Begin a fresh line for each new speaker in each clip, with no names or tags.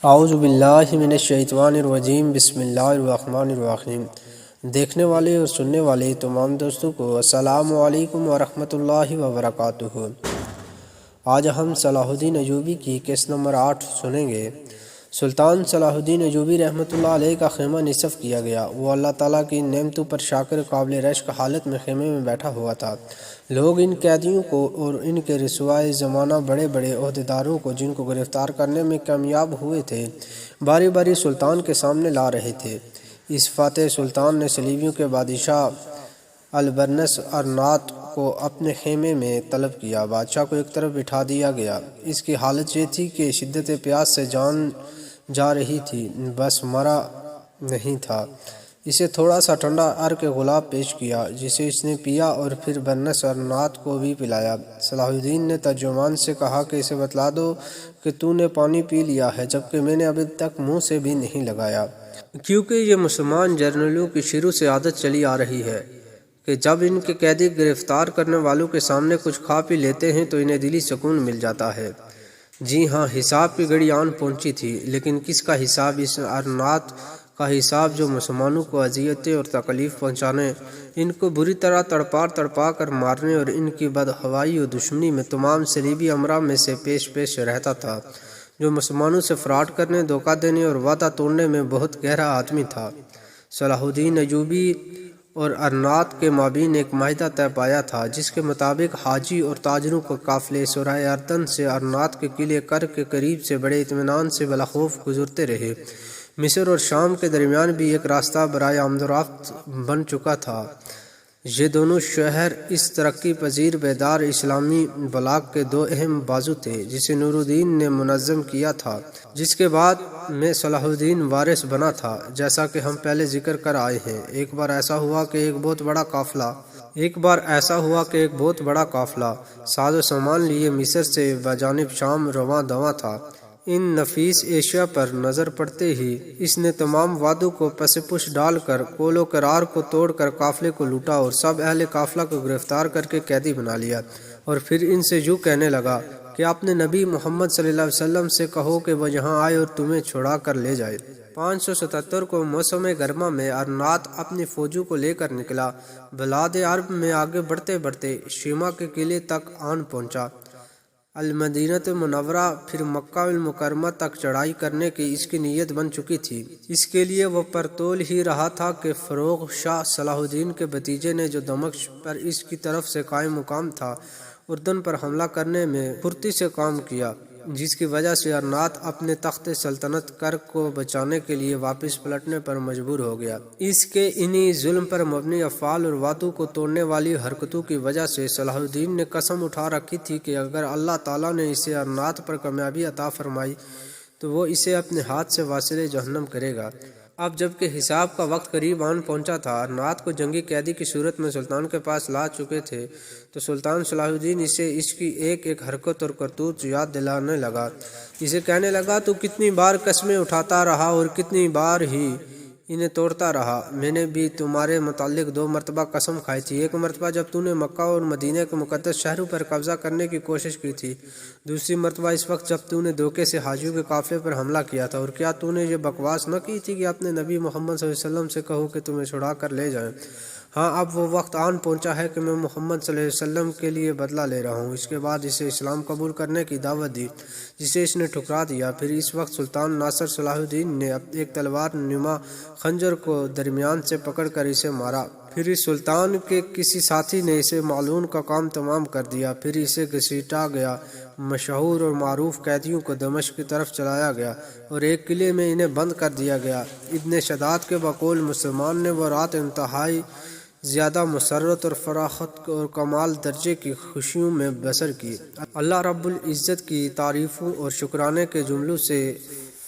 اعوذ باللہ من الشیطان الرجیم، بسم اللہ الرحمن الرحیم۔ دیکھنے والے اور سننے والے تمام دوستوں کو السلام علیکم ورحمۃ اللہ وبرکاتہ۔ آج ہم صلاح الدین ایوبی کی قسط نمبر 8 سنیں گے۔ سلطان صلاح الدین ایوبی رحمۃ اللہ علیہ کا خیمہ نصب کیا گیا۔ وہ اللہ تعالیٰ کی نعمتوں پر شاکر قابل رشک حالت میں خیمے میں بیٹھا ہوا تھا۔ لوگ ان قیدیوں کو اور ان کے رسوائے زمانہ بڑے بڑے عہدیداروں کو جن کو گرفتار کرنے میں کامیاب ہوئے تھے باری باری سلطان کے سامنے لا رہے تھے۔ اس فاتح سلطان نے صلیبیوں کے بادشاہ البرنس ارناط کو اپنے خیمے میں طلب کیا۔ بادشاہ کو ایک طرف بٹھا دیا گیا۔ اس کی حالت یہ تھی کہ شدت پیاس سے جان جا رہی تھی، بس مرا نہیں تھا۔ اسے تھوڑا سا ٹھنڈا عرق گلاب پیش کیا جسے اس نے پیا اور پھر برنس ارناط کو بھی پلایا۔ صلاح الدین نے ترجمان سے کہا کہ اسے بتلا دو کہ تو نے پانی پی لیا ہے جبکہ میں نے ابھی تک منہ سے بھی نہیں لگایا، کیونکہ یہ مسلمان جرنیلوں کی شروع سے عادت چلی آ رہی ہے کہ جب ان کے قیدی گرفتار کرنے والوں کے سامنے کچھ کھا پی لیتے ہیں تو انہیں دلی سکون مل جاتا ہے۔ جی ہاں، حساب کی گھڑی آن پہنچی تھی، لیکن کس کا حساب؟ اس ارناط کا حساب جو مسلمانوں کو اذیتیں اور تکلیف پہنچانے، ان کو بری طرح تڑپا کر مارنے اور ان کی بدحوائی و دشمنی میں تمام صلیبی امراء میں سے پیش رہتا تھا، جو مسلمانوں سے فراڈ کرنے، دھوکہ دینے اور وعدہ توڑنے میں بہت گہرا آدمی تھا۔ صلاح الدین ایوبی اور ارناط کے مابین ایک معاہدہ طے پایا تھا جس کے مطابق حاجی اور تاجروں کو قافلے سرائے اردن سے ارناط کے قلعے کر کے قریب سے بڑے اطمینان سے بلا خوف گزرتے رہے۔ مصر اور شام کے درمیان بھی ایک راستہ برائے آمد و رفت بن چکا تھا۔ یہ دونوں شہر اس ترقی پذیر بیدار اسلامی بلاک کے دو اہم بازو تھے جسے نور الدین نے منظم کیا تھا، جس کے بعد میں صلاح الدین وارث بنا تھا، جیسا کہ ہم پہلے ذکر کر آئے ہیں۔ ایک بار ایسا ہوا کہ ایک بہت بڑا قافلہ ساز و سامان لیے مصر سے بجانب شام رواں دواں تھا۔ ان نفیس اشیاء پر نظر پڑتے ہی اس نے تمام وعدوں کو پس پش ڈال کر قول و قرار کو توڑ کر قافلے کو لوٹا اور سب اہل قافلہ کو گرفتار کر کے قیدی بنا لیا، اور پھر ان سے یوں کہنے لگا کہ اپنے نبی محمد صلی اللہ علیہ وسلم سے کہو کہ وہ یہاں آئے اور تمہیں چھڑا کر لے جائے۔ 577 کو موسم گرما میں ارناط اپنی فوجوں کو لے کر نکلا۔ بلاد عرب میں آگے بڑھتے بڑھتے شیما کے قلعے تک آن پہنچا۔ المدینہ منورہ پھر مکہ المکرمہ تک چڑھائی کرنے کی اس کی نیت بن چکی تھی۔ اس کے لیے وہ پرتول ہی رہا تھا کہ فروغ شاہ صلاح الدین کے بھتیجے نے، جو دمشق پر اس کی طرف سے قائم مقام تھا، اردن پر حملہ کرنے میں پھرتی سے کام کیا، جس کی وجہ سے ارناط اپنے تخت سلطنت کو بچانے کے لیے واپس پلٹنے پر مجبور ہو گیا۔ اس کے انہی ظلم پر مبنی افعال اور وعدوں کو توڑنے والی حرکتوں کی وجہ سے صلاح الدین نے قسم اٹھا رکھی تھی کہ اگر اللہ تعالیٰ نے اسے ارناط پر کامیابی عطا فرمائی تو وہ اسے اپنے ہاتھ سے واصل جہنم کرے گا۔ اب جب کہ حساب کا وقت قریب آن پہنچا تھا، ارناط کو جنگی قیدی کی صورت میں سلطان کے پاس لا چکے تھے، تو سلطان صلاح الدین اسے اس کی ایک ایک حرکت اور کرتوت یاد دلانے لگا۔ اسے کہنے لگا، تو کتنی بار قسمیں اٹھاتا رہا اور کتنی بار ہی انہیں توڑتا رہا۔ میں نے بھی تمہارے متعلق 2 مرتبہ قسم کھائی تھی۔ ایک مرتبہ جب تو نے مکہ اور مدینہ کے مقدس شہروں پر قبضہ کرنے کی کوشش کی تھی، دوسری مرتبہ اس وقت جب تو نے دھوکے سے حاجیوں کے قافلے پر حملہ کیا تھا۔ اور کیا تو نے یہ بکواس نہ کی تھی کہ اپنے نبی محمد صلی اللہ علیہ وسلم سے کہو کہ تمہیں چھڑا کر لے جائیں؟ ہاں، اب وہ وقت آن پہنچا ہے کہ میں محمد صلی اللہ علیہ وسلم کے لیے بدلہ لے رہا ہوں۔ اس کے بعد اسے اسلام قبول کرنے کی دعوت دی، جسے اس نے ٹھکرا دیا۔ پھر اس وقت سلطان ناصر صلاح الدین نے ایک تلوار نما خنجر کو درمیان سے پکڑ کر اسے مارا۔ پھر اس سلطان کے کسی ساتھی نے اسے معلون کا کام تمام کر دیا۔ پھر اسے گھسیٹا گیا، مشہور اور معروف قیدیوں کو دمشق کی طرف چلایا گیا اور ایک قلعے میں انہیں بند کر دیا گیا۔ ابن شداد کے بقول مسلمان نے وہ رات انتہائی زیادہ مسرت اور فراخت اور کمال درجے کی خوشیوں میں بسر کی۔ اللہ رب العزت کی تعریفوں اور شکرانے کے جملوں سے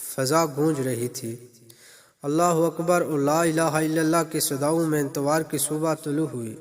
فضا گونج رہی تھی۔ اللہ اکبر اور لا الہ الا اللہ کی صداؤں میں اتوار کی صبح طلوع ہوئی۔